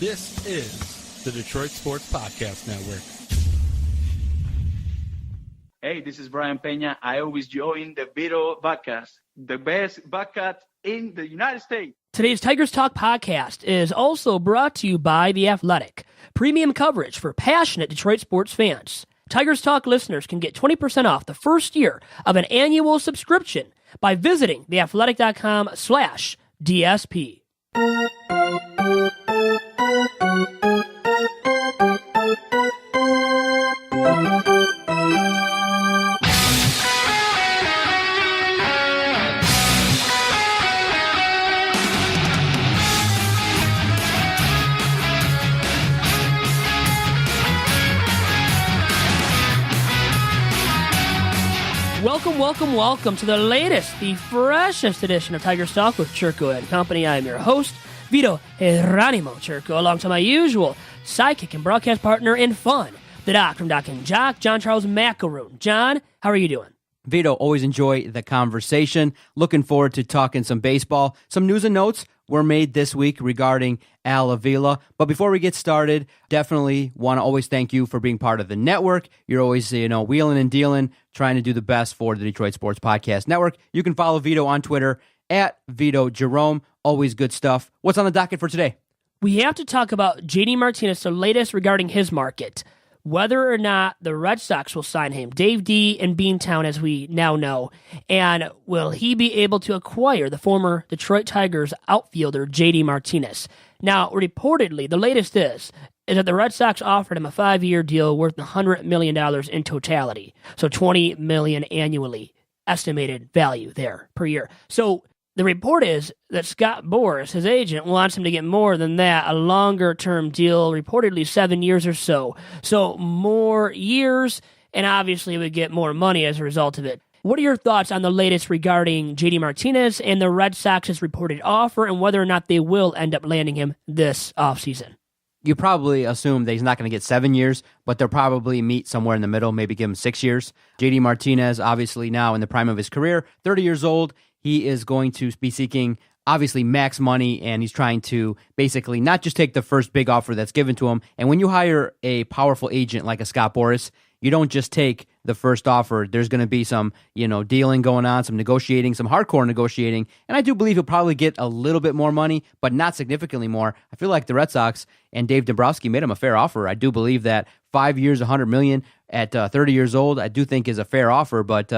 This is the Detroit Sports Podcast Network. Hey, this is Brian Peña. I always join the Vito podcast, the best podcast in the United States. Today's Tigers Talk podcast is also brought to you by The Athletic, premium coverage for passionate Detroit sports fans. Tigers Talk listeners can get 20% off the first year of an annual subscription by visiting theathletic.com/DSP. Welcome to the latest, the freshest edition of Tigers Talk with Chirco and Company. I'm your host, Vito Geronimo Chirco, alongside my usual sidekick and broadcast partner in fun, the Doc from Doc and Jock, John Charles Macaroon. John, how are you doing? Vito, always enjoy the conversation. Looking forward to talking some baseball. Some news and notes were made this week regarding Avila. But before we get started, definitely want to always thank you for being part of the network. You're always, wheeling and dealing, trying to do the best for the Detroit Sports Podcast Network. You can follow Vito on Twitter at Vito Jerome. Always good stuff. What's on the docket for today? We have to talk about JD Martinez, the latest regarding his market. Whether or not the Red Sox will sign him, Dave D in Beantown, as we now know, and will he be able to acquire the former Detroit Tigers outfielder JD Martinez? Now, reportedly, the latest is that the Red Sox offered him a 5-year deal worth $100 million in totality, so $20 million annually estimated value there per year. So the report is that Scott Boras, his agent, wants him to get more than that, a longer-term deal, reportedly 7 years or so. So more years, and obviously would get more money as a result of it. What are your thoughts on the latest regarding JD Martinez and the Red Sox's reported offer and whether or not they will end up landing him this offseason? You probably assume that he's not going to get 7 years, but they'll probably meet somewhere in the middle, maybe give him 6 years. JD Martinez, obviously now in the prime of his career, 30 years old. He is going to be seeking, obviously, max money, and he's trying to basically not just take the first big offer that's given to him. And when you hire a powerful agent like a Scott Boras, you don't just take the first offer. There's going to be some, dealing going on, some negotiating, some hardcore negotiating. And I do believe he'll probably get a little bit more money, but not significantly more. I feel like the Red Sox and Dave Dombrowski made him a fair offer. I do believe that 5 years, $100 million at 30 years old, I do think is a fair offer. But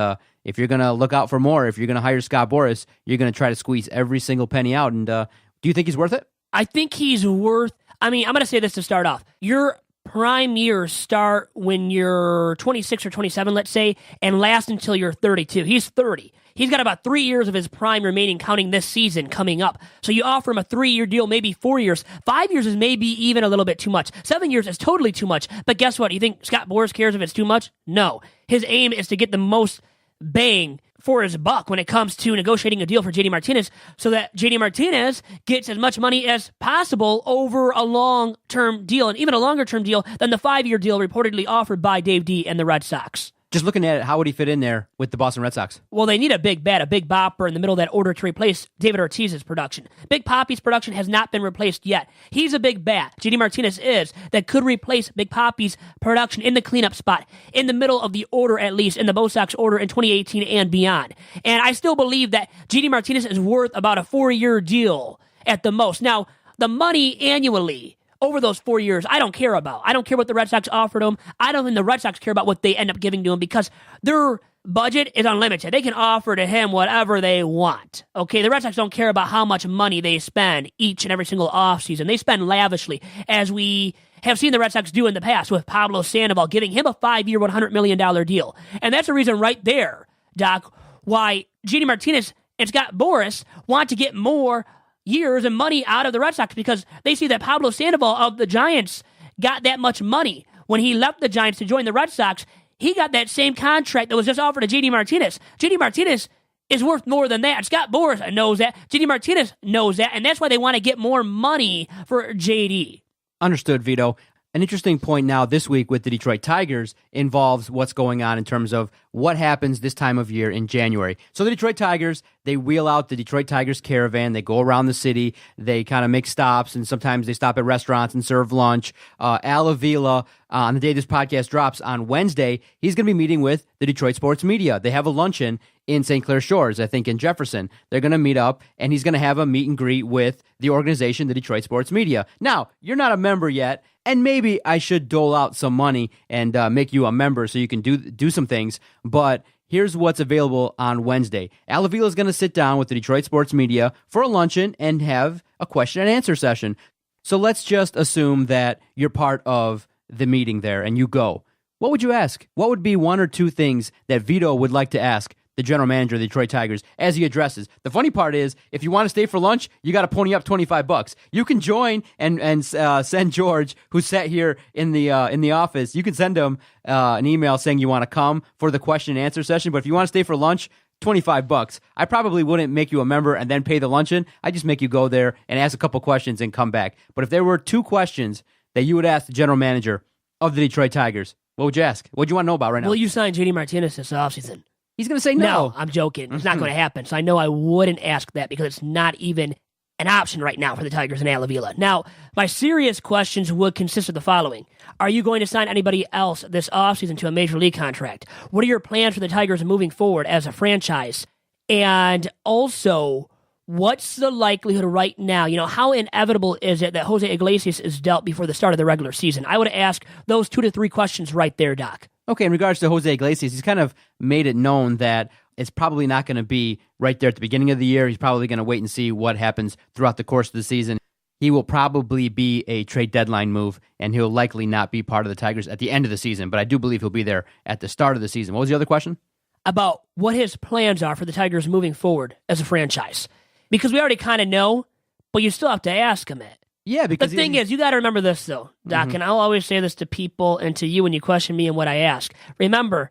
if you're going to look out for more, if you're going to hire Scott Boras, you're going to try to squeeze every single penny out. And do you think he's worth it? I think he's worth, I'm going to say this to start off. Your prime years start when you're 26 or 27, let's say, and last until you're 32. He's 30. He's got about 3 years of his prime remaining, counting this season coming up. So you offer him a 3-year deal, maybe 4 years. 5 years is maybe even a little bit too much. 7 years is totally too much. But guess what? You think Scott Boras cares if it's too much? No. His aim is to get the most bang for his buck when it comes to negotiating a deal for JD Martinez so that JD Martinez gets as much money as possible over a long-term deal, and even a longer-term deal than the 5-year deal reportedly offered by Dave D and the Red Sox. Just looking at it, how would he fit in there with the Boston Red Sox? Well, they need a big bat, a big bopper in the middle of that order to replace David Ortiz's production. Big Papi's production has not been replaced yet. He's a big bat. JD Martinez is. That could replace Big Papi's production in the cleanup spot, in the middle of the order at least, in the Bo Sox order in 2018 and beyond. And I still believe that JD Martinez is worth about a 4-year deal at the most. Now, the money annually over those 4 years, I don't care about. I don't care what the Red Sox offered him. I don't think the Red Sox care about what they end up giving to him because their budget is unlimited. They can offer to him whatever they want. Okay, the Red Sox don't care about how much money they spend each and every single offseason. They spend lavishly, as we have seen the Red Sox do in the past with Pablo Sandoval, giving him a 5-year, $100 million deal. And that's the reason right there, Doc, why JD Martinez and Scott Boras want to get more years and money out of the Red Sox because they see that Pablo Sandoval of the Giants got that much money. When he left the Giants to join the Red Sox, he got that same contract that was just offered to JD Martinez. JD Martinez is worth more than that. Scott Boras knows that. JD Martinez knows that, and that's why they want to get more money for JD. Understood, Vito. An interesting point now this week with the Detroit Tigers involves what's going on in terms of what happens this time of year in January. So the Detroit Tigers, They wheel out the Detroit Tigers caravan. They go around the city. They kind of make stops, and sometimes they stop at restaurants and serve lunch. Avila, on the day this podcast drops on Wednesday, he's going to be meeting with the Detroit sports media. They have a luncheon in St. Clair Shores, I think in Jefferson. They're going to meet up, and he's going to have a meet and greet with the organization, the Detroit Sports Media. Now, you're not a member yet, and maybe I should dole out some money and make you a member so you can do some things, but here's what's available on Wednesday. Al Avila is going to sit down with the Detroit Sports Media for a luncheon and have a question and answer session. So let's just assume that you're part of the meeting there and you go. What would you ask? What would be one or two things that Vito would like to ask the general manager of the Detroit Tigers as he addresses? The funny part is, if you want to stay for lunch, you got to pony up $25. You can join and send George, who's sat here in the office. You can send him an email saying you want to come for the question and answer session. But if you want to stay for lunch, $25. I probably wouldn't make you a member and then pay the luncheon. I just make you go there and ask a couple questions and come back. But if there were two questions that you would ask the general manager of the Detroit Tigers, what would you ask? What do you want to know about right now? Will you sign JD Martinez this offseason? He's going to say no. No, I'm joking. It's not going to happen. So I know I wouldn't ask that because it's not even an option right now for the Tigers and Al Avila. Now, my serious questions would consist of the following. Are you going to sign anybody else this offseason to a major league contract? What are your plans for the Tigers moving forward as a franchise? And also, what's the likelihood right now? How inevitable is it that Jose Iglesias is dealt before the start of the regular season? I would ask those 2 to 3 questions right there, Doc. Okay, in regards to Jose Iglesias, he's kind of made it known that it's probably not going to be right there at the beginning of the year. He's probably going to wait and see what happens throughout the course of the season. He will probably be a trade deadline move, and he'll likely not be part of the Tigers at the end of the season, but I do believe he'll be there at the start of the season. What was the other question? About what his plans are for the Tigers moving forward as a franchise. Because we already kind of know, but you still have to ask him it. Yeah, because the thing is, you got to remember this, though, Doc, and I'll always say this to people and to you when you question me and what I ask. Remember,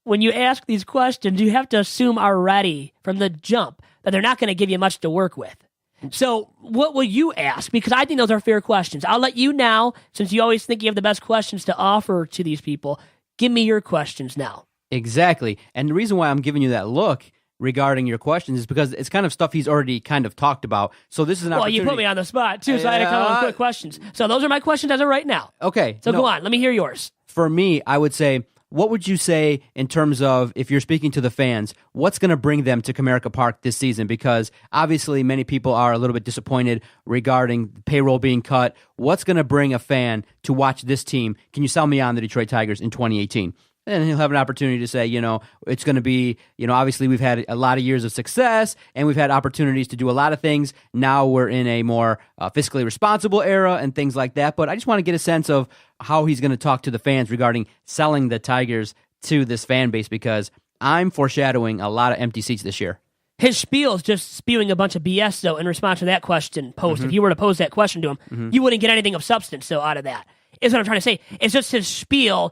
when you ask these questions, you have to assume already from the jump that they're not going to give you much to work with. So what will you ask? Because I think those are fair questions. I'll let you now, since you always think you have the best questions to offer to these people, give me your questions now. Exactly. And the reason why I'm giving you that look regarding your questions is because it's kind of stuff he's already kind of talked about. So this is an opportunity. Well, you put me on the spot, too, so I had to come up with quick questions. So those are my questions as of right now. Okay. So go on. Let me hear yours. For me, I would say, what would you say in terms of, if you're speaking to the fans, what's going to bring them to Comerica Park this season? Because obviously many people are a little bit disappointed regarding payroll being cut. What's going to bring a fan to watch this team? Can you sell me on the Detroit Tigers in 2018? And he'll have an opportunity to say, it's going to be, obviously we've had a lot of years of success and we've had opportunities to do a lot of things. Now we're in a more fiscally responsible era and things like that. But I just want to get a sense of how he's going to talk to the fans regarding selling the Tigers to this fan base, because I'm foreshadowing a lot of empty seats this year. His spiel is just spewing a bunch of BS, though, in response to that question posed. If you were to pose that question to him, you wouldn't get anything of substance, though, out of that. Is what I'm trying to say. It's just his spiel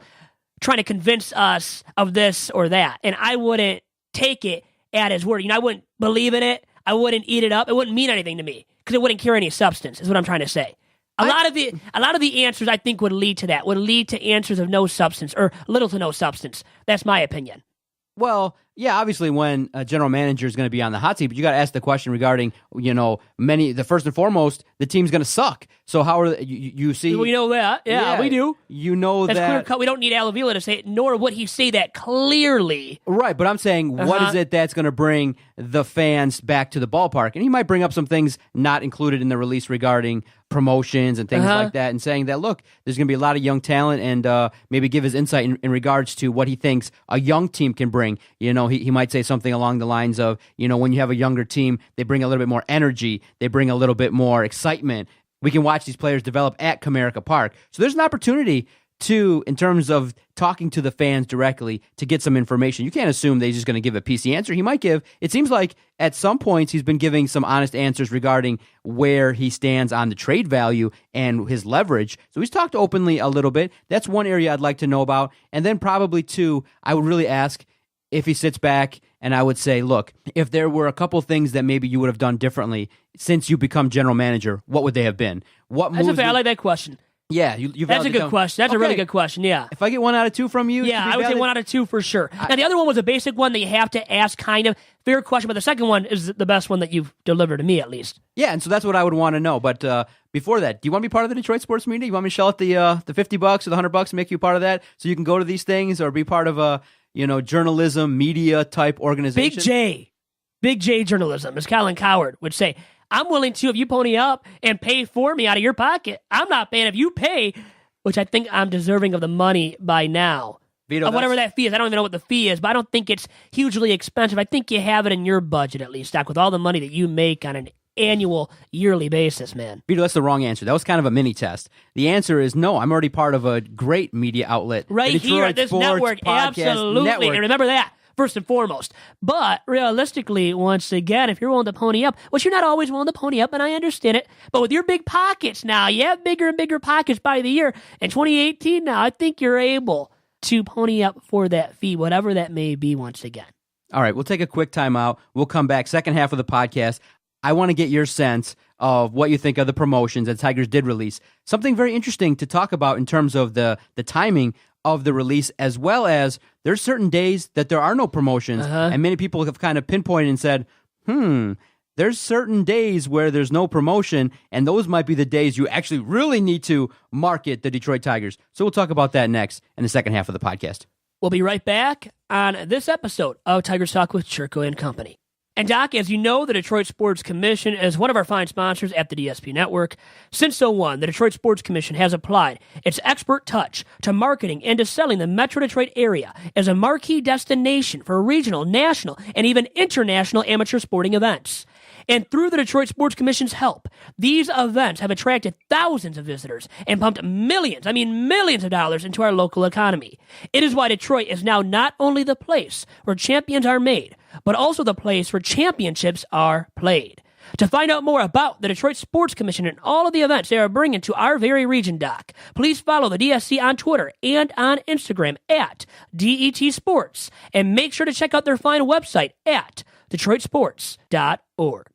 trying to convince us of this or that. And I wouldn't take it at his word. I wouldn't believe in it. I wouldn't eat it up. It wouldn't mean anything to me because it wouldn't carry any substance, is what I'm trying to say. A lot of the answers I think would lead to that, would lead to answers of no substance or little to no substance. That's my opinion. Well, yeah, obviously when a general manager is going to be on the hot seat, but you got to ask the question regarding, the first and foremost, the team's going to suck. So how are you see? We know that. Yeah, we do. That's clear cut. We don't need Al Avila to say it, nor would he say that clearly. Right, but I'm saying, what is it that's going to bring the fans back to the ballpark? And he might bring up some things not included in the release regarding promotions and things like that, and saying that, look, there's going to be a lot of young talent, and maybe give his insight in regards to what he thinks a young team can bring. He might say something along the lines of, when you have a younger team, they bring a little bit more energy, they bring a little bit more excitement. We can watch these players develop at Comerica Park. So there's an opportunity to, in terms of talking to the fans directly, to get some information. You can't assume that he's just going to give a PC answer. He might give, it seems like at some points he's been giving some honest answers regarding where he stands on the trade value and his leverage. So he's talked openly a little bit. That's one area I'd like to know about. And then probably two, I would really ask if he sits back and I would say, look, if there were a couple things that maybe you would have done differently since you become general manager, what would they have been? I like that question. Yeah, you That's a good question. That's a really good question, yeah. If I get 1 out of 2 from you, yeah, I would say 1 out of 2 for sure. Now, the other one was a basic one that you have to ask, kind of. Fair question, but the second one is the best one that you've delivered to me, at least. Yeah, and so that's what I would want to know. But before that, do you want to be part of the Detroit sports media? You want me to shell out the $50 or the $100 and make you part of that so you can go to these things or be part of a journalism, media type organization? Big J journalism, as Colin Coward would say. I'm willing to, if you pony up and pay for me out of your pocket. I'm not paying if you pay, which I think I'm deserving of the money by now. Vito, of whatever that fee is. I don't even know what the fee is, but I don't think it's hugely expensive. I think you have it in your budget at least, Doc, with all the money that you make on an annual, yearly basis, man. Vito, that's the wrong answer. That was kind of a mini test. The answer is no. I'm already part of a great media outlet. Right here at this network. Absolutely. Network. And remember that. First and foremost. But realistically, once again, if you're willing to pony up, which you're not always willing to pony up, and I understand it, but with your big pockets now, you have bigger and bigger pockets by the year. In 2018 now, I think you're able to pony up for that fee, whatever that may be once again. All right, we'll take a quick timeout. We'll come back second half of the podcast. I want to get your sense of what you think of the promotions that Tigers did release. Something very interesting to talk about in terms of the timing of the release, as well as there's certain days that there are no promotions, and many people have kind of pinpointed and said, there's certain days where there's no promotion, and those might be the days you actually really need to market the Detroit Tigers. So we'll talk about that next in the second half of the podcast. We'll be right back on this episode of Tigers Talk with Chirco and Company. And Doc, as you know, the Detroit Sports Commission is one of our fine sponsors at the DSP Network. Since '01, the Detroit Sports Commission has applied its expert touch to marketing and to selling the Metro Detroit area as a marquee destination for regional, national, and even international amateur sporting events. And through the Detroit Sports Commission's help, these events have attracted thousands of visitors and pumped millions of dollars into our local economy. It is why Detroit is now not only the place where champions are made, but also the place where championships are played. To find out more about the Detroit Sports Commission and all of the events they are bringing to our very region, Doc, please follow the DSC on Twitter and on Instagram at DET Sports, and make sure to check out their fine website at DetroitSports.org.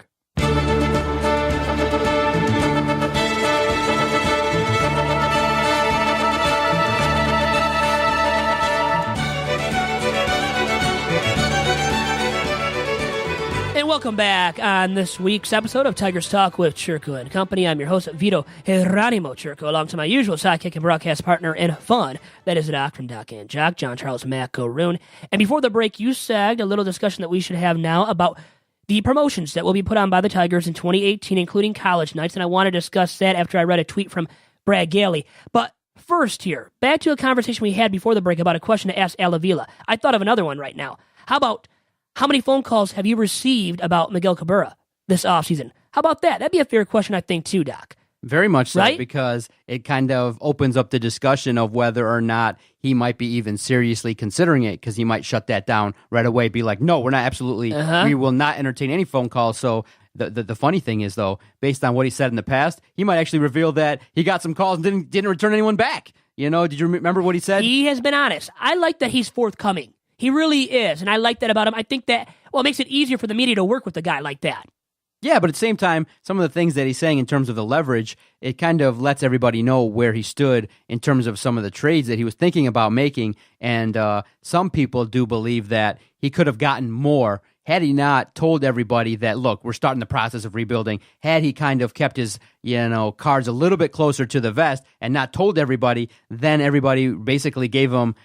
And welcome back on this week's episode of Tigers Talk with Chirco and Company. I'm your host, Vito Geronimo Chirco, along to my usual sidekick and broadcast partner in fun, that is the Doc from Doc and Jock, John Charles Macaroon. And before the break, you sagged a little discussion that we should have now about the promotions that will be put on by the Tigers in 2018, including college nights, and I want to discuss that after I read a tweet from Brad Galey. But first here, back to a conversation we had before the break about a question to ask Avila. I thought of another one right now. How many phone calls have you received about Miguel Cabrera this offseason? How about that? That'd be a fair question, I think, too, Doc. Very much so, right? Because it kind of opens up the discussion of whether or not he might be even seriously considering it, because he might shut that down right away, be like, no, we're not absolutely, we will not entertain any phone calls. So the funny thing is, though, based on what he said in the past, he might actually reveal that he got some calls and didn't return anyone back. You know, did you remember what he said? He has been honest. I like that he's forthcoming. He really is, and I like that about him. I think that, it makes it easier for the media to work with a guy like that. Yeah, but at the same time, some of the things that he's saying in terms of the leverage, it kind of lets everybody know where he stood in terms of some of the trades that he was thinking about making, and some people do believe that he could have gotten more had he not told everybody that, look, we're starting the process of rebuilding. Had he kind of kept his, cards a little bit closer to the vest and not told everybody, then everybody basically gave him,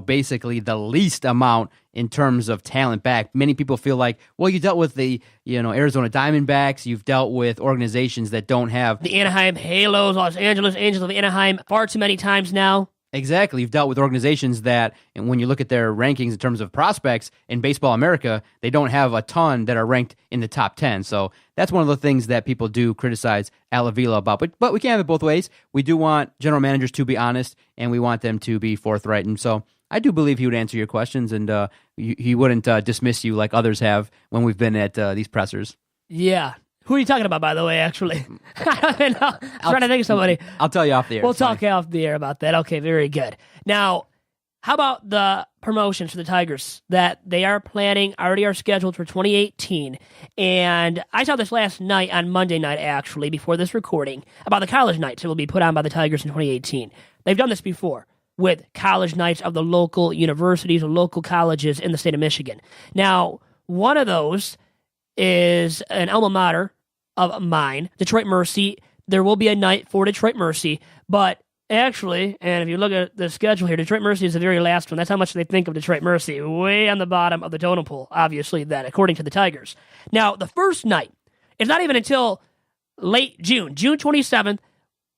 basically the least amount in terms of talent back. Many people feel like, well, you dealt with the, Arizona Diamondbacks. You've dealt with organizations that don't have the Anaheim Halos, Los Angeles Angels of Anaheim far too many times now. Exactly. You've dealt with organizations that, and when you look at their rankings in terms of prospects in Baseball America, they don't have a ton that are ranked in the top 10. So that's one of the things that people do criticize Avila about. But we can't have it both ways. We do want general managers to be honest, and we want them to be forthright. And so I do believe he would answer your questions, and he wouldn't dismiss you like others have when we've been at these pressers. Yeah. Who are you talking about, by the way, actually? I don't even know. I'm trying to think of somebody. I'll tell you off the air. We'll talk off the air about that. Okay, very good. Now, how about the promotions for the Tigers that they are planning, already are scheduled for 2018? And I saw this last night on Monday night, actually, before this recording, about the college nights that will be put on by the Tigers in 2018. They've done this before with college nights of the local universities or local colleges in the state of Michigan. Now, one of those is an alma mater of mine, Detroit Mercy. There will be a night for Detroit Mercy, but actually, and if you look at the schedule here, Detroit Mercy is the very last one. That's how much they think of Detroit Mercy. Way on the bottom of the totem pole, obviously, then, according to the Tigers. Now, the first night is not even until late June, June 27th.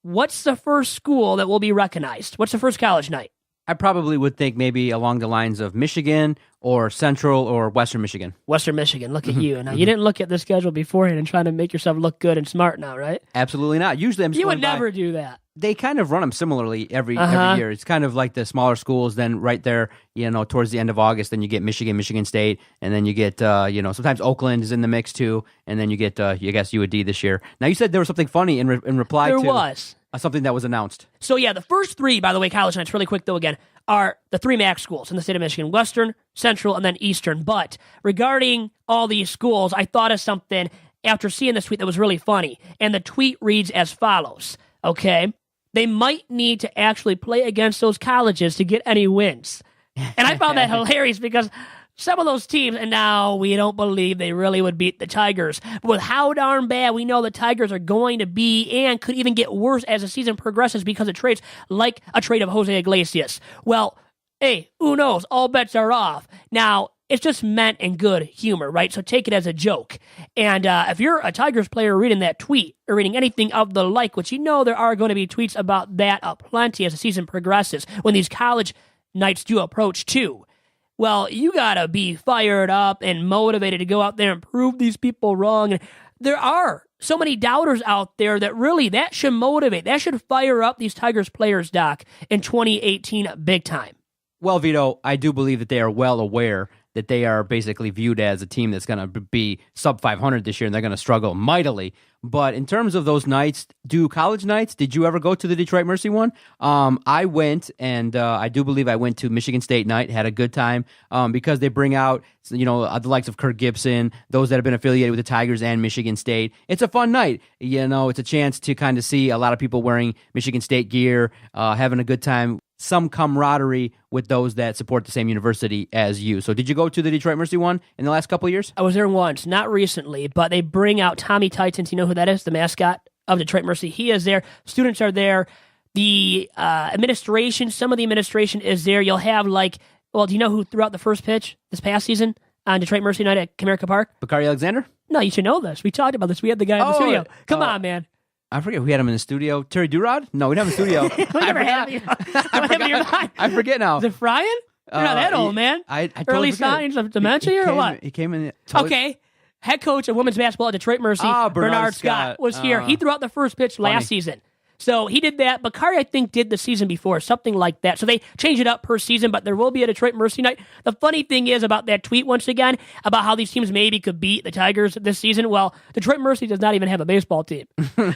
What's the first school that will be recognized? What's the first college night? I probably would think maybe along the lines of Michigan or Central or Western Michigan. Western Michigan, look at you. Now, you didn't look at the schedule beforehand and trying to make yourself look good and smart now, right? Absolutely not. Usually I'm just You would going by- never do that. They kind of run them similarly every year. It's kind of like the smaller schools. Then right there, towards the end of August, then you get Michigan, Michigan State, and then you get, sometimes Oakland is in the mix too, and then you get, I guess UAD this year. Now you said there was something funny in reply to. There was. Something that was announced. So yeah, the first three, by the way, college nights, really quick though again, are the three MAC schools in the state of Michigan, Western, Central, and then Eastern. But regarding all these schools, I thought of something after seeing this tweet that was really funny. And the tweet reads as follows, okay? They might need to actually play against those colleges to get any wins. And I found that hilarious because some of those teams, and now we don't believe they really would beat the Tigers. But with how darn bad we know the Tigers are going to be and could even get worse as the season progresses because of trades like a trade of Jose Iglesias. Well, hey, who knows? All bets are off. Now, it's just meant in good humor, right? So take it as a joke. And if you're a Tigers player reading that tweet or reading anything of the like, which there are going to be tweets about that aplenty as the season progresses when these college nights do approach too. Well, you got to be fired up and motivated to go out there and prove these people wrong. And there are so many doubters out there that really that should motivate. That should fire up these Tigers players, Doc, in 2018 big time. Well, Vito, I do believe that they are well aware that they are basically viewed as a team that's going to be sub 500 this year, and they're going to struggle mightily. But in terms of those nights, college nights, did you ever go to the Detroit Mercy one? I went, and I do believe I went to Michigan State night, had a good time, because they bring out, the likes of Kirk Gibson, those that have been affiliated with the Tigers and Michigan State. It's a fun night. It's a chance to kind of see a lot of people wearing Michigan State gear, having a good time. Some camaraderie with those that support the same university as you. So did you go to the Detroit Mercy one in the last couple of years? I was there once, not recently, but they bring out Tommy Titans. You know who that is? The mascot of Detroit Mercy. He is there. Students are there. The administration, some of the administration is there. You'll have do you know who threw out the first pitch this past season on Detroit Mercy night at Comerica Park? Bakari Alexander? No, you should know this. We talked about this. We had the guy in the studio. Come on, man. I forget we had him in the studio. Terry Durod? No, we didn't have him in the studio. I forget now. Is it Brian? You're not that old, man. I totally Early forget. signs of dementia or what? He came in. Okay. Head coach of women's basketball at Detroit Mercy, Bernard Scott, was here. He threw out the first pitch last season. So he did that. Bakari, I think, did the season before, something like that. So they change it up per season, but there will be a Detroit Mercy night. The funny thing is about that tweet, once again, about how these teams maybe could beat the Tigers this season. Well, Detroit Mercy does not even have a baseball team.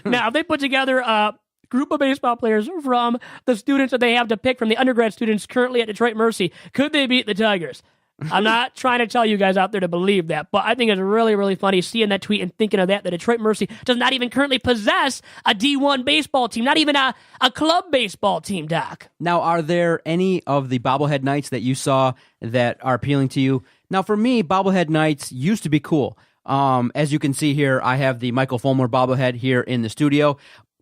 Now, if they put together a group of baseball players from the students that they have to pick from the undergrad students currently at Detroit Mercy, could they beat the Tigers? I'm not trying to tell you guys out there to believe that, but I think it's really, really funny seeing that tweet and thinking of that. The Detroit Mercy does not even currently possess a D1 baseball team, not even a club baseball team, Doc. Now, are there any of the bobblehead nights that you saw that are appealing to you? Now, for me, bobblehead nights used to be cool. As you can see here, I have the Michael Fulmer bobblehead here in the studio.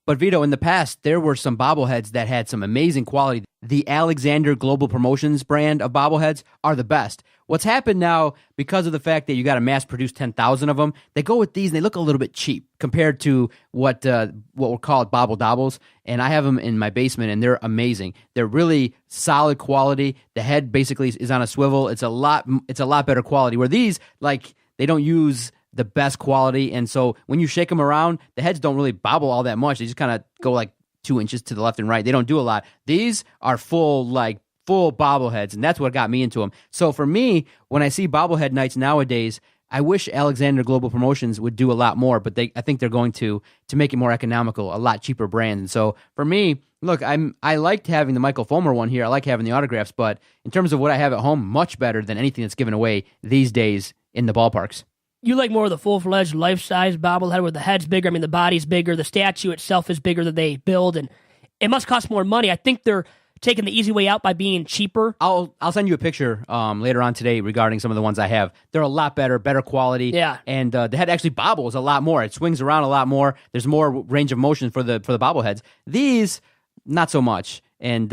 But Vito, in the past, there were some bobbleheads that had some amazing quality. The Alexander Global Promotions brand of bobbleheads are the best. What's happened now, because of the fact that you got to mass produce 10,000 of them, they go with these and they look a little bit cheap compared to what were called bobble doubles. And I have them in my basement, and they're amazing. They're really solid quality. The head basically is on a swivel. It's a lot better quality. Where these, they don't use the best quality, and so when you shake them around, the heads don't really bobble all that much. They just kind of go 2 inches to the left and right. They don't do a lot. These are full bobbleheads, and that's what got me into them. So for me, when I see bobblehead nights nowadays, I wish Alexander Global Promotions would do a lot more, but I think they're going to make it more economical, a lot cheaper brand. And so for me, look, I liked having the Michael Fulmer one here. I like having the autographs, but in terms of what I have at home, much better than anything that's given away these days in the ballparks. You like more of the full-fledged, life-size bobblehead where the head's bigger, I mean, the body's bigger, the statue itself is bigger that they build, and it must cost more money. I think they're taking the easy way out by being cheaper. I'll send you a picture later on today regarding some of the ones I have. They're a lot better quality. Yeah. And the head actually bobbles a lot more. It swings around a lot more. There's more range of motion for the bobbleheads. These, not so much. And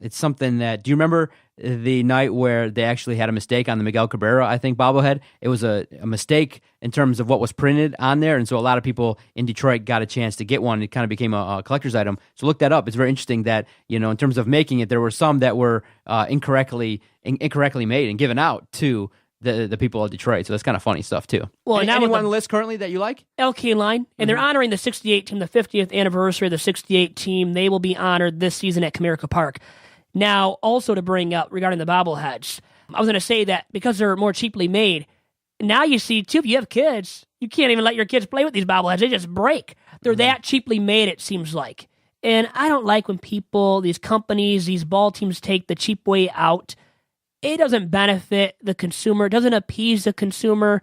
it's something that, do you remember the night where they actually had a mistake on the Miguel Cabrera, I think, bobblehead? It was a mistake in terms of what was printed on there, and so a lot of people in Detroit got a chance to get one. It kind of became a collector's item. So look that up. It's very interesting that, in terms of making it, there were some that were incorrectly made and given out to the people of Detroit. So that's kind of funny stuff, too. Well, anyone on the list currently that you like? LK Line, and they're honoring the 68 team, the 50th anniversary of the 68 team. They will be honored this season at Comerica Park. Now, also to bring up regarding the bobbleheads, I was going to say that because they're more cheaply made, now you see, too, if you have kids, you can't even let your kids play with these bobbleheads. They just break. They're that cheaply made, it seems like. And I don't like when people, these companies, these ball teams take the cheap way out. It doesn't benefit the consumer. It doesn't appease the consumer.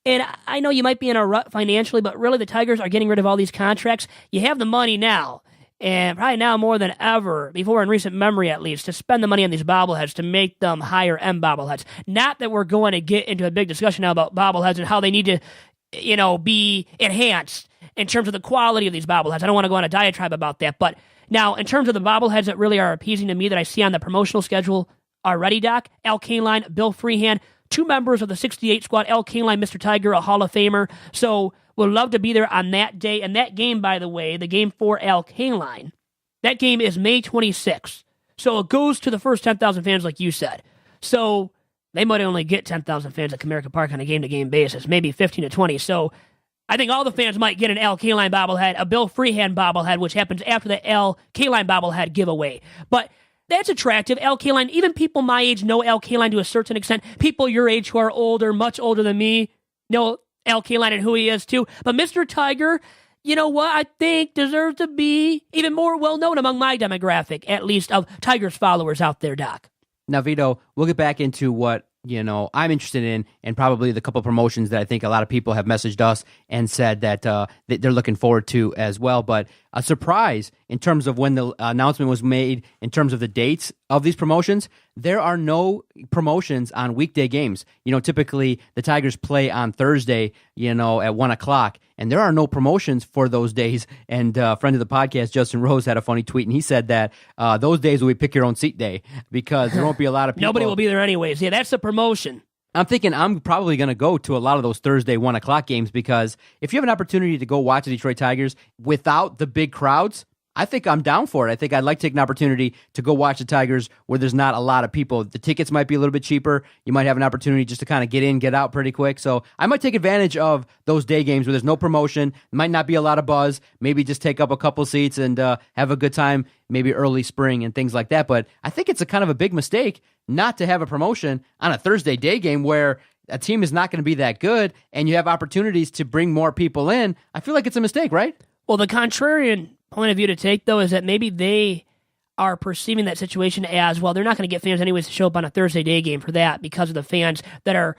And I know you might be in a rut financially, but really the Tigers are getting rid of all these contracts. You have the money now. And probably now more than ever, before in recent memory at least, to spend the money on these bobbleheads to make them higher-end bobbleheads. Not that we're going to get into a big discussion now about bobbleheads and how they need to, be enhanced in terms of the quality of these bobbleheads. I don't want to go on a diatribe about that. But now, in terms of the bobbleheads that really are appeasing to me that I see on the promotional schedule already, Doc, Al Kaline, Bill Freehand, 2 members of the 68 squad. Al Kaline, Mr. Tiger, a Hall of Famer. So we'll love to be there on that day. And that game, by the way, the game for Al Kaline, that game is May 26th. So it goes to the first 10,000 fans, like you said. So they might only get 10,000 fans at Comerica Park on a game-to-game basis, maybe 15 to 20. So I think all the fans might get an Al Kaline bobblehead, a Bill Freehand bobblehead, which happens after the Al Kaline bobblehead giveaway. But that's attractive. Al Kaline, even people my age know Al Kaline to a certain extent. People your age who are older, much older than me, know Al Kaline and who he is too. But Mr. Tiger, you know what, I think deserves to be even more well-known among my demographic, at least of Tigers followers out there, Doc. Now, Vito, we'll get back into what I'm interested in, and probably the couple promotions that I think a lot of people have messaged us and said that they're looking forward to as well. But a surprise in terms of when the announcement was made, in terms of the dates of these promotions, there are no promotions on weekday games. Typically the Tigers play on Thursday, at 1 o'clock, and there are no promotions for those days. And a friend of the podcast, Justin Rose, had a funny tweet, and he said that those days will be pick your own seat day because there won't be a lot of people. Nobody will be there anyways. Yeah, that's the promotion. I'm thinking I'm probably going to go to a lot of those Thursday 1 o'clock games because if you have an opportunity to go watch the Detroit Tigers without the big crowds, I think I'm down for it. I think I'd like to take an opportunity to go watch the Tigers where there's not a lot of people. The tickets might be a little bit cheaper. You might have an opportunity just to kind of get in, get out pretty quick. So I might take advantage of those day games where there's no promotion, might not be a lot of buzz, maybe just take up a couple seats and have a good time, maybe early spring and things like that. But I think it's a kind of a big mistake not to have a promotion on a Thursday day game where a team is not going to be that good and you have opportunities to bring more people in. I feel like it's a mistake, right? Well, the contrarian point of view to take, though, is that maybe they are perceiving that situation as, well, they're not going to get fans anyways to show up on a Thursday day game for that because of the fans that are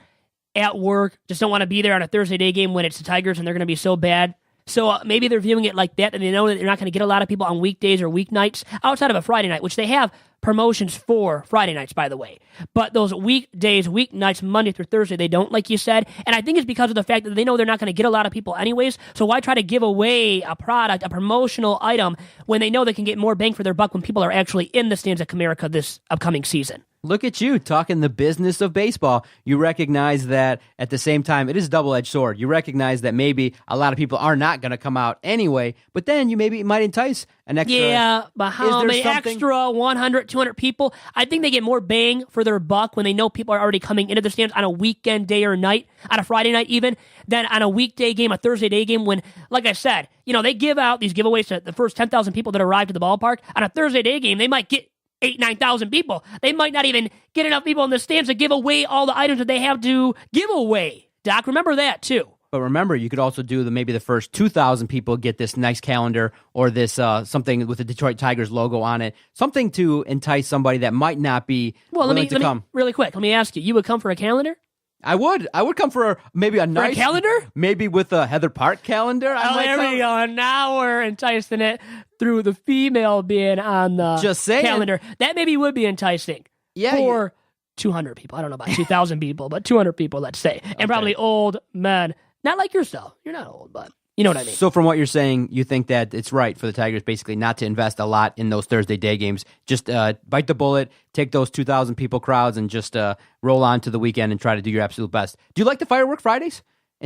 at work, just don't want to be there on a Thursday day game when it's the Tigers and they're going to be so bad. So maybe they're viewing it like that, and they know that they're not going to get a lot of people on weekdays or weeknights outside of a Friday night, which they have promotions for Friday nights, by the way. But those weekdays, weeknights, Monday through Thursday, they don't, like you said. And I think it's because of the fact that they know they're not going to get a lot of people anyways. So why try to give away a product, a promotional item, when they know they can get more bang for their buck when people are actually in the stands at Comerica this upcoming season? Look at you talking the business of baseball. You recognize that at the same time, it is a double-edged sword. You recognize that maybe a lot of people are not going to come out anyway, but then you maybe might entice an extra. Yeah, but how many extra 100, 200 people? I think they get more bang for their buck when they know people are already coming into the stands on a weekend day or night, on a Friday night even, than on a weekday game, a Thursday day game when, like I said, they give out these giveaways to the first 10,000 people that arrive to the ballpark. On a Thursday day game, they might get 8,000, 9,000 people. They might not even get enough people in the stands to give away all the items that they have to give away. Doc. Remember that, too. But remember, you could also do maybe the first 2,000 people get this nice calendar or this something with the Detroit Tigers logo on it, something to entice somebody that might not be willing to come. Really quick, let me ask you, you would come for a calendar? I would come for maybe a nice calendar, maybe with a Heather Park calendar. There we go. Now we're enticing it through the female being on the calendar. That maybe would be enticing. Yeah, for 200 people. I don't know about 2,000 people, but 200 people, let's say, and probably old men. Not like yourself. You're not old, but you know what I mean. So from what you're saying, you think that it's right for the Tigers basically not to invest a lot in those Thursday day games. Just bite the bullet, take those 2,000 people crowds, and just roll on to the weekend and try to do your absolute best. Do you like the Firework Fridays?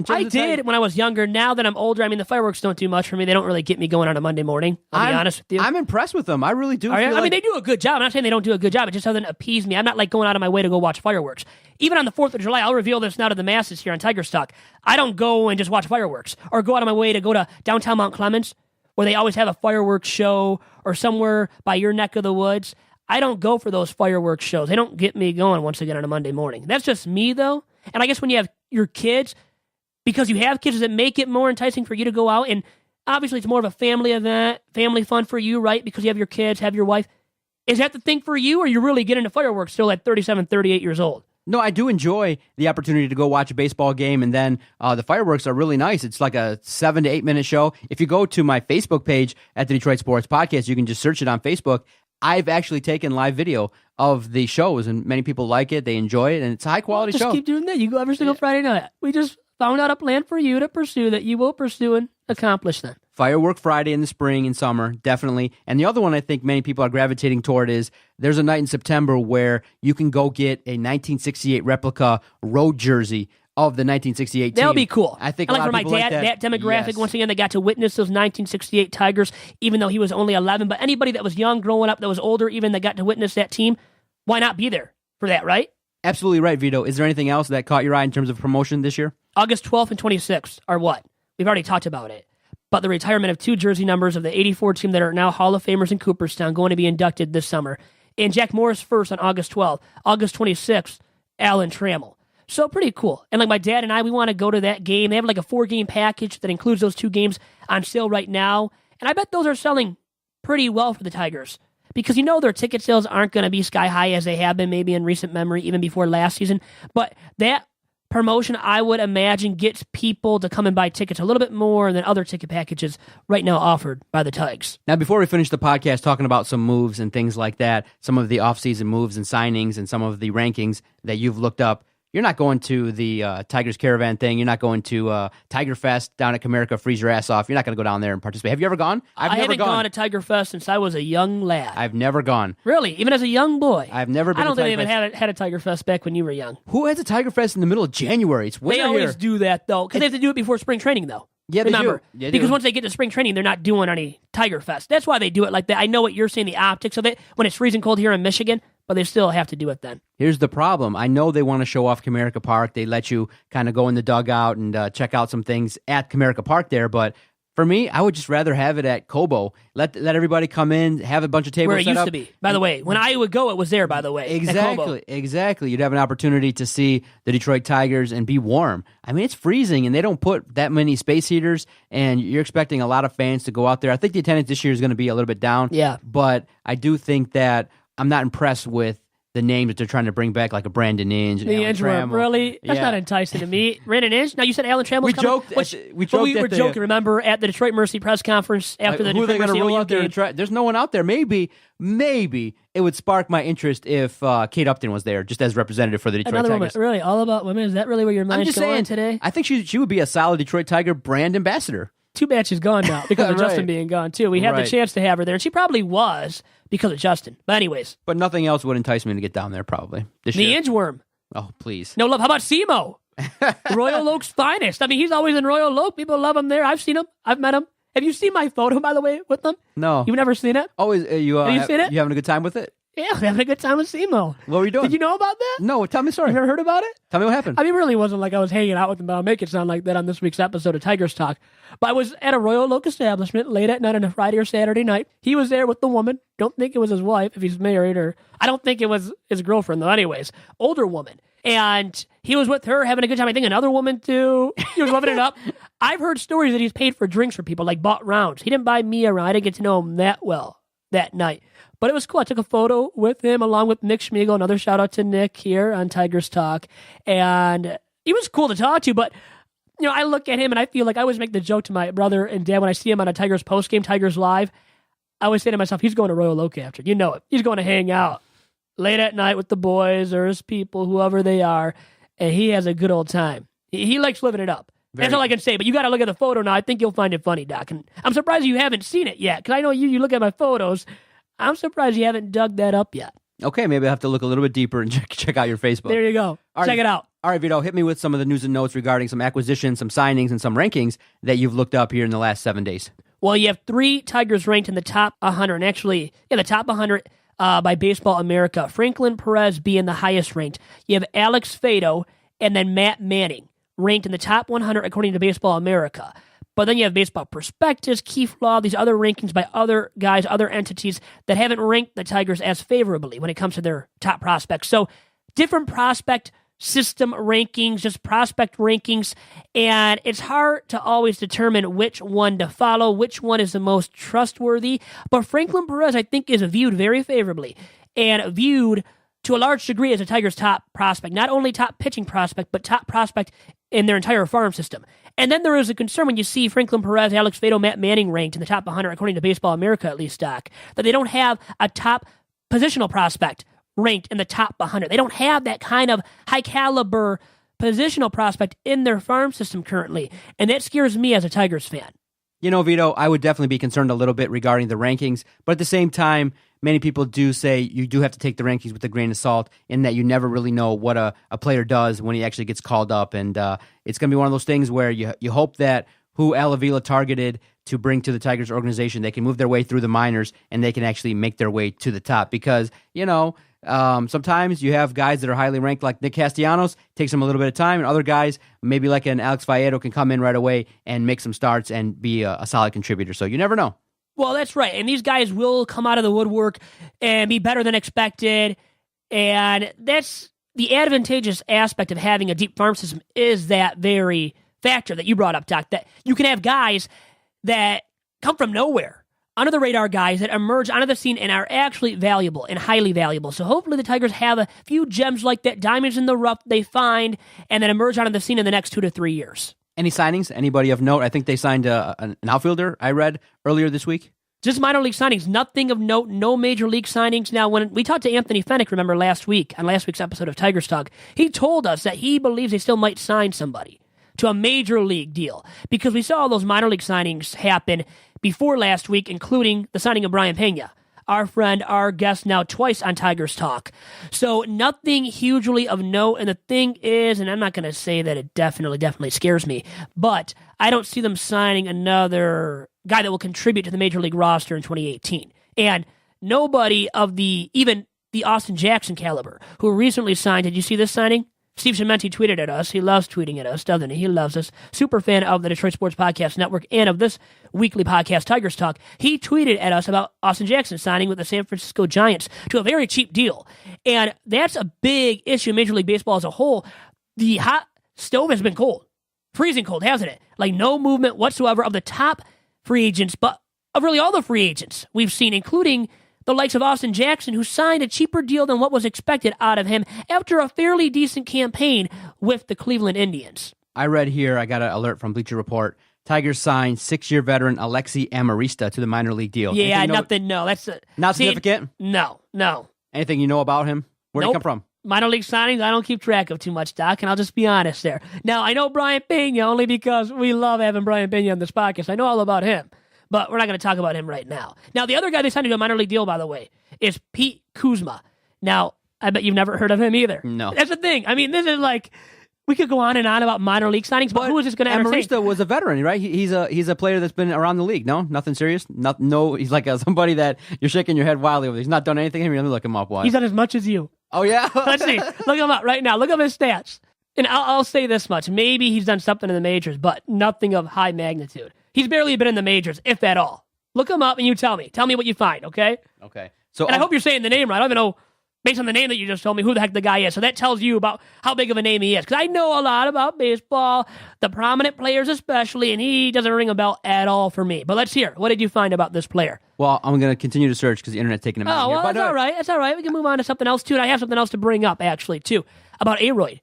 I did when I was younger. Now that I'm older, I mean, the fireworks don't do much for me. They don't really get me going on a Monday morning, I'll be honest with you. I'm impressed with them. I really do. I mean, they do a good job. I'm not saying they don't do a good job. It just doesn't appease me. I'm not like going out of my way to go watch fireworks. Even on the 4th of July, I'll reveal this now to the masses here on Tiger Stock. I don't go and just watch fireworks or go out of my way to go to downtown Mount Clemens where they always have a fireworks show or somewhere by your neck of the woods. I don't go for those fireworks shows. They don't get me going once again on a Monday morning. That's just me, though. And I guess when you have your kids, because you have kids, does it make it more enticing for you to go out? And obviously it's more of a family event, family fun for you, right? Because you have your kids, have your wife. Is that the thing for you, or you really get into fireworks still at 37, 38 years old? No, I do enjoy the opportunity to go watch a baseball game, and then the fireworks are really nice. It's like a 7 to 8 minute show. If you go to my Facebook page at the Detroit Sports Podcast, you can just search it on Facebook. I've actually taken live video of the shows, and many people like it. They enjoy it, and it's a high-quality show. Just keep doing that. You go every single Friday night. We just found out a plan for you to pursue that you will pursue and accomplish then. Firework Friday in the spring and summer, definitely. And the other one I think many people are gravitating toward is there's a night in September where you can go get a 1968 replica road jersey of the 1968 team. That'll be cool. I think and a lot for of my people dad, like that demographic, yes. Once again, they got to witness those 1968 Tigers, even though he was only 11. But anybody that was young growing up, that was older even, that got to witness that team, why not be there for that, right? Absolutely right, Vito. Is there anything else that caught your eye in terms of promotion this year? August 12th and 26th are what? We've already talked about it. But the retirement of 2 jersey numbers of the 84 team that are now Hall of Famers in Cooperstown going to be inducted this summer. And Jack Morris first on August 12th. August 26th, Alan Trammell. So pretty cool. And like my dad and I, we want to go to that game. They have like a 4-game package that includes those 2 games on sale right now. And I bet those are selling pretty well for the Tigers. Because you know their ticket sales aren't going to be sky high as they have been maybe in recent memory, even before last season. But that promotion, I would imagine, gets people to come and buy tickets a little bit more than other ticket packages right now offered by the Tigers. Now, before we finish the podcast talking about some moves and things like that, some of the offseason moves and signings and some of the rankings that you've looked up, you're not going to the Tigers Caravan thing. You're not going to Tiger Fest down at Comerica, freeze your ass off. You're not going to go down there and participate. Have you ever gone? I haven't gone to Tiger Fest since I was a young lad. I've never gone. Really? Even as a young boy? I've never been I don't to think Tiger they even Fest. had a Tiger Fest back when you were young. Who has a Tiger Fest in the middle of January? It's winter They always here. do that, though, because they have to do it before spring training, though. Yeah, they Remember, do. Yeah, they because do. once they get to spring training, they're not doing any Tiger Fest. That's why they do it like that. I know what you're saying, the optics of it, when it's freezing cold here in Michigan, but they still have to do it then. Here's the problem. I know they want to show off Comerica Park. They let you kind of go in the dugout and check out some things at Comerica Park there, but for me, I would just rather have it at Cobo. Let everybody come in, have a bunch of tables Where it set used up. to be. By the way, when I would go, it was there, by the way. at Cobo. Exactly. You'd have an opportunity to see the Detroit Tigers and be warm. I mean, it's freezing, and they don't put that many space heaters, and you're expecting a lot of fans to go out there. I think the attendance this year is going to be a little bit down. Yeah. But I do think that I'm not impressed with the names that they're trying to bring back, like a Brandon Inge. The Inge were really? That's not enticing to me. Brandon Inge? Now, you said Alan Trammell's coming. We were joking, remember, at the Detroit Mercy press conference after the who are they Detroit going to Mercy roll OU out there game. to try? There's no one out there. Maybe it would spark my interest if Kate Upton was there, just as representative for the Detroit Another Tigers. woman, really, all about women? Is that really where your I'm mind's just going saying, today? I think she would be a solid Detroit Tiger brand ambassador. Too bad she's gone now because of Right. Justin being gone, too. We had the Right. chance to have her there, and she probably was because of Justin. But anyways, But nothing else would entice me to get down there probably this the year. Ingeworm. Oh, please. No love. How about Simo? Royal Oak's finest. I mean, he's always in Royal Oak. People love him there. I've seen him. I've met him. Have you seen my photo, by the way, with them? No. You've never seen it? Always, Have you seen it? You having a good time with it? Yeah, I'm having a good time with Simo. What were you doing? Did you know about that? No, tell me the story. You never heard about it? Tell me what happened. I mean, it really wasn't like I was hanging out with him, but I'll make it sound like that on this week's episode of Tigers Talk. But I was at a Royal Oak establishment late at night on a Friday or Saturday night. He was there with the woman. Don't think it was his wife if he's married, or I don't think it was his girlfriend, though. Anyways, older woman. And he was with her having a good time. I think another woman too. He was loving it up. I've heard stories that he's paid for drinks for people, like bought rounds. He didn't buy me a round. I didn't get to know him that well that night. But it was cool. I took a photo with him along with Nick Schmiegel. Another shout out to Nick here on Tigers Talk. And he was cool to talk to, but I look at him and I feel like I always make the joke to my brother and dad when I see him on a Tigers postgame, Tigers Live. I always say to myself, he's going to Royal Oak after. You know it. He's going to hang out late at night with the boys or his people, whoever they are, and he has a good old time. He likes living it up. That's all I can say, but you got to look at the photo now. I think you'll find it funny, Doc. And I'm surprised you haven't seen it yet, because I know you look at my photos. I'm surprised you haven't dug that up yet. Okay, maybe I'll have to look a little bit deeper and check out your Facebook. There you go. Check it out. All right, Vito, hit me with some of the news and notes regarding some acquisitions, some signings, and some rankings that you've looked up here in the last 7 days. Well, you have 3 Tigers ranked in the top 100, and actually, the top 100 by Baseball America. Franklin Perez being the highest ranked. You have Alex Vito and then Matt Manning ranked in the top 100 according to Baseball America. But then you have Baseball Prospectus, Keith Law, these other rankings by other guys, other entities that haven't ranked the Tigers as favorably when it comes to their top prospects. So different prospect system rankings, just prospect rankings, and it's hard to always determine which one to follow, which one is the most trustworthy. But Franklin Perez, I think, is viewed very favorably and viewed to a large degree as a Tigers' top prospect. Not only top pitching prospect, but top prospect in their entire farm system. And then there is a concern when you see Franklin Perez, Alex Vito, Matt Manning ranked in the top 100, according to Baseball America at least, Doc, that they don't have a top positional prospect ranked in the top 100. They don't have that kind of high-caliber positional prospect in their farm system currently, and that scares me as a Tigers fan. Vito, I would definitely be concerned a little bit regarding the rankings, but at the same time, many people do say you do have to take the rankings with a grain of salt in that you never really know what a player does when he actually gets called up, and it's going to be one of those things where you hope that who Avila targeted to bring to the Tigers organization, they can move their way through the minors and they can actually make their way to the top because, sometimes you have guys that are highly ranked like Nick Castellanos, takes them a little bit of time, and other guys, maybe like an Alex Vallejo, can come in right away and make some starts and be a solid contributor. So you never know. Well, that's right. And these guys will come out of the woodwork and be better than expected. And that's the advantageous aspect of having a deep farm system is that very factor that you brought up, Doc, that you can have guys that come from nowhere, under the radar guys that emerge onto the scene and are actually valuable and highly valuable. So hopefully the Tigers have a few gems like that, diamonds in the rough they find, and then emerge onto the scene in the next 2 to 3 years. Any signings? Anybody of note? I think they signed an outfielder, I read, earlier this week. Just minor league signings, nothing of note, no major league signings. Now, when we talked to Anthony Fennick, remember last week, on last week's episode of Tigers Talk, he told us that he believes they still might sign somebody to a major league deal because we saw all those minor league signings happen before last week, including the signing of Brian Pena, our friend, our guest now twice on Tigers Talk. So nothing hugely of note. And the thing is, and I'm not going to say that it definitely scares me, but I don't see them signing another guy that will contribute to the major league roster in 2018. And nobody of even the Austin Jackson caliber who recently signed, did you see this signing? Steve Cementi tweeted at us. He loves tweeting at us, doesn't he? He loves us. Super fan of the Detroit Sports Podcast Network and of this weekly podcast, Tigers Talk. He tweeted at us about Austin Jackson signing with the San Francisco Giants to a very cheap deal. And that's a big issue in Major League Baseball as a whole. The hot stove has been cold. Freezing cold, hasn't it? Like no movement whatsoever of the top free agents, but of really all the free agents we've seen, including the likes of Austin Jackson, who signed a cheaper deal than what was expected out of him after a fairly decent campaign with the Cleveland Indians. I read here, I got an alert from Bleacher Report, Tigers signed 6-year veteran Alexi Amarista to the minor league deal. Yeah, nothing, no. That's not significant? No. Anything you know about him? Where'd he come from? Minor league signings, I don't keep track of too much, Doc, and I'll just be honest there. Now, I know Brian Pena only because we love having Brian Pena on this podcast. I know all about him. But we're not going to talk about him right now. Now, the other guy they signed to a minor league deal, by the way, is Pete Kuzma. Now, I bet you've never heard of him either. No. That's the thing. I mean, this is like, we could go on and on about minor league signings, but who is this going to entertain? Amarista was a veteran, right? He's a player that's been around the league. No? Nothing serious? No. He's like somebody that you're shaking your head wildly over. He's not done anything. Let me look him up. Why? He's done as much as you. Oh, yeah? Let's see. Look him up right now. Look up his stats. And I'll say this much. Maybe he's done something in the majors, but nothing of high magnitude. He's barely been in the majors, if at all. Look him up and you tell me. Tell me what you find, okay? Okay. And I hope you're saying the name right. I don't even know based on the name that you just told me, who the heck the guy is. So that tells you about how big of a name he is. Because I know a lot about baseball, the prominent players especially, and he doesn't ring a bell at all for me. But let's hear. What did you find about this player? Well, I'm going to continue to search because the internet's taking a minute. Oh, well, here. that's all right. That's all right. We can move on to something else, too. And I have something else to bring up, actually, too, about Aroyd.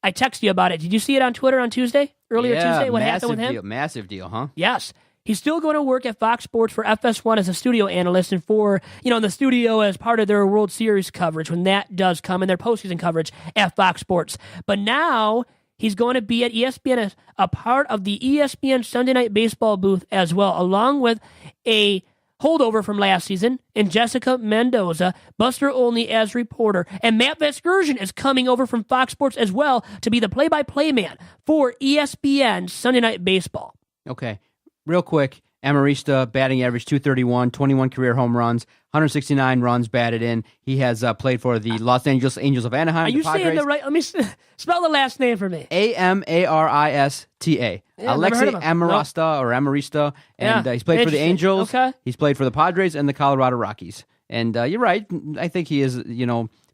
I texted you about it. Did you see it on Twitter on Tuesday? Earlier Tuesday? What happened with him? Massive deal, huh? Yes. He's still going to work at Fox Sports for FS1 as a studio analyst and for, in the studio as part of their World Series coverage when that does come and their postseason coverage at Fox Sports. But now he's going to be at ESPN as a part of the ESPN Sunday Night Baseball booth as well, along with a holdover from last season in Jessica Mendoza, Buster Olney as reporter. And Matt Vasgersian is coming over from Fox Sports as well to be the play-by-play man for ESPN Sunday Night Baseball. Okay. Real quick, Amarista, batting average 231, 21 career home runs, 169 runs batted in. He has played for the Los Angeles Angels of Anaheim. Are you saying the right? Let me spell the last name for me. Amarista. Yeah, Alexi Amarista or Amarista. And he's played for the Angels. Okay. He's played for the Padres and the Colorado Rockies. And you're right. I think he is,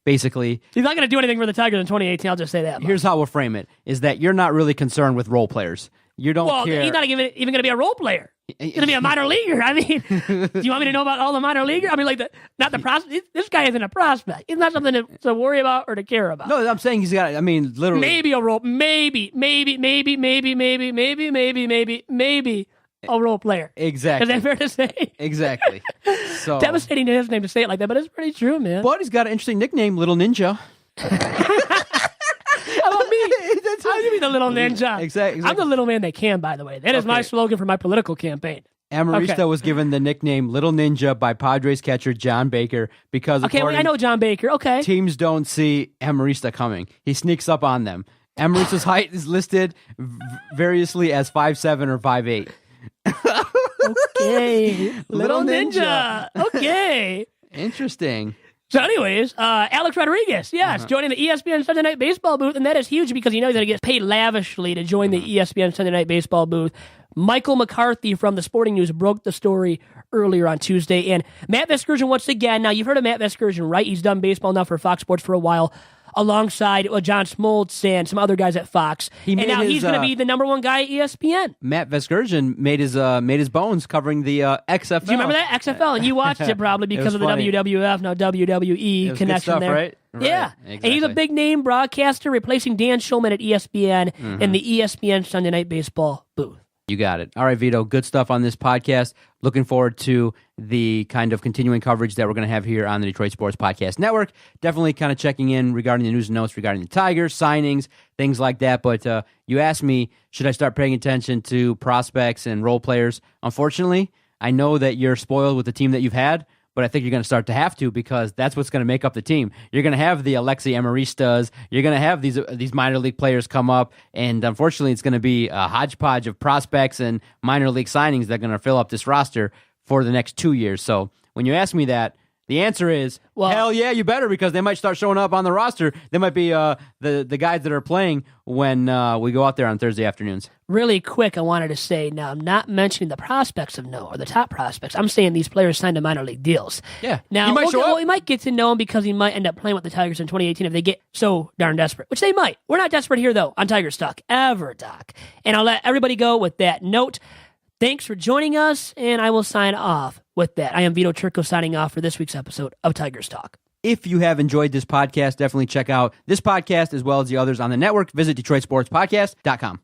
basically. He's not going to do anything for the Tigers in 2018. I'll just say that much. Here's how we'll frame it, is that you're not really concerned with role players. You don't care. He's not even going to be a role player. He's going to be a minor leaguer. I mean, do you want me to know about all the minor leaguers? I mean, not the prospect. This guy isn't a prospect. It's not something to worry about or to care about. No, I'm saying he's got, literally. Maybe a role, maybe a role player. Exactly. Is that fair to say? Exactly. So devastating to his name to say it like that, but it's pretty true, man. But he's got an interesting nickname, Little Ninja. How about me? I'm going to be the little ninja. Exactly. I'm the little man they can, by the way. That is my slogan for my political campaign. Amarista was given the nickname Little Ninja by Padres catcher John Baker because I know John Baker. Okay. Teams don't see Amarista coming. He sneaks up on them. Amarista's height is listed variously as 5'7" or 5'8". Okay. Little ninja. Okay. Interesting. So anyways, Alex Rodriguez, joining the ESPN Sunday Night Baseball booth, and that is huge because he's going to get paid lavishly to join the ESPN Sunday Night Baseball booth. Michael McCarthy from the Sporting News broke the story earlier on Tuesday, and Matt Vasgersian once again. Now, you've heard of Matt Vasgersian, right? He's done baseball now for Fox Sports for a while, alongside John Smoltz and some other guys at Fox. He's going to be the number one guy at ESPN. Matt Vasgersian made his bones covering the XFL. Do you remember that? XFL? And you watched it probably because of the WWF, now WWE connection stuff, there. Right? Yeah. Exactly. And he's a big name broadcaster replacing Dan Schulman at ESPN in the ESPN Sunday Night Baseball booth. You got it. All right, Vito, good stuff on this podcast. Looking forward to the kind of continuing coverage that we're going to have here on the Detroit Sports Podcast Network. Definitely kind of checking in regarding the news and notes regarding the Tigers, signings, things like that. But you asked me, should I start paying attention to prospects and role players? Unfortunately, I know that you're spoiled with the team that you've had, but I think you're going to start to have to because that's what's going to make up the team. You're going to have the Alexi Amaristas. You're going to have these minor league players come up, and unfortunately, it's going to be a hodgepodge of prospects and minor league signings that are going to fill up this roster for the next 2 years. So when you ask me that, the answer is, hell yeah, you better, because they might start showing up on the roster. They might be the guys that are playing when we go out there on Thursday afternoons. Really quick, I wanted to say, now I'm not mentioning the prospects of no, or the top prospects. I'm saying these players signed to minor league deals. Yeah. Now, he might get to know him because he might end up playing with the Tigers in 2018 if they get so darn desperate, which they might. We're not desperate here, though, on Tigers Talk, ever, Doc. And I'll let everybody go with that note. Thanks for joining us, and I will sign off with that. I am Vito Chirco signing off for this week's episode of Tigers Talk. If you have enjoyed this podcast, definitely check out this podcast as well as the others on the network. Visit DetroitSportsPodcast.com.